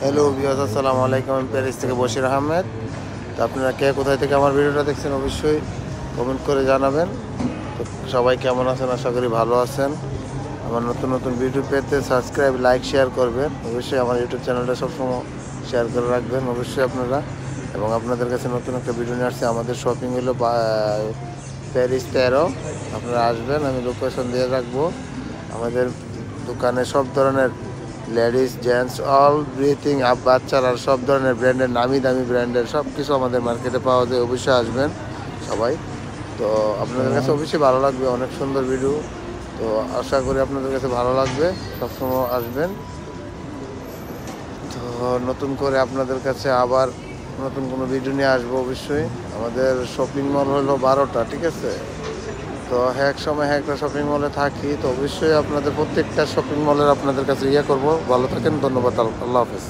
Hello viewers, আসসালামু আলাইকুম। আমি প্যারিস থেকে বশির আহমেদ। তো আপনারা কে কোথায় থেকে আমার ভিডিওটা দেখছেন অবশ্যই কমেন্ট করে জানাবেন। তো সবাই কেমন আছেন? আশা করি ভালো আছেন। আমার নতুন নতুন ভিডিও পেতে সাবস্ক্রাইব, লাইক, শেয়ার করবেন। অবশ্যই আমার ইউটিউব চ্যানেলটা সবসময় শেয়ার করে রাখবেন অবশ্যই আপনারা। এবং আপনাদের কাছে নতুন একটা ভিডিও নিয়ে আসছে। আমাদের শপিং হলো প্যারিস 13। আপনারা আসবেন, আমি লোকেশন দিয়ে রাখবো। আমাদের দোকানে সব ধরনের লেডিস, জেন্টস, অল ব্রিথিং বাচ্চারা সব ধরনের ব্র্যান্ডের, নামি দামি ব্র্যান্ডের সব কিছু আমাদের মার্কেটে পাওয়া যায়। অবশ্যই আসবেন সবাই। তো আপনাদের কাছে অবশ্যই ভালো লাগবে, অনেক সুন্দর ভিডিও। তো আশা করি আপনাদের কাছে ভালো লাগবে, সবসময় আসবেন। তো নতুন করে আপনাদের কাছে আবার নতুন কোনো ভিডিও নিয়ে আসবো অবশ্যই। আমাদের শপিং মল হলো 12টা, ঠিক আছে? তো এক সময় একটা শপিং মলে থাকি, তো অবশ্যই আপনাদের প্রত্যেকটা শপিং মলের আপনাদের কাছে করবো। ভালো থাকেন, ধন্যবাদ, আল্লাহ হাফেজ।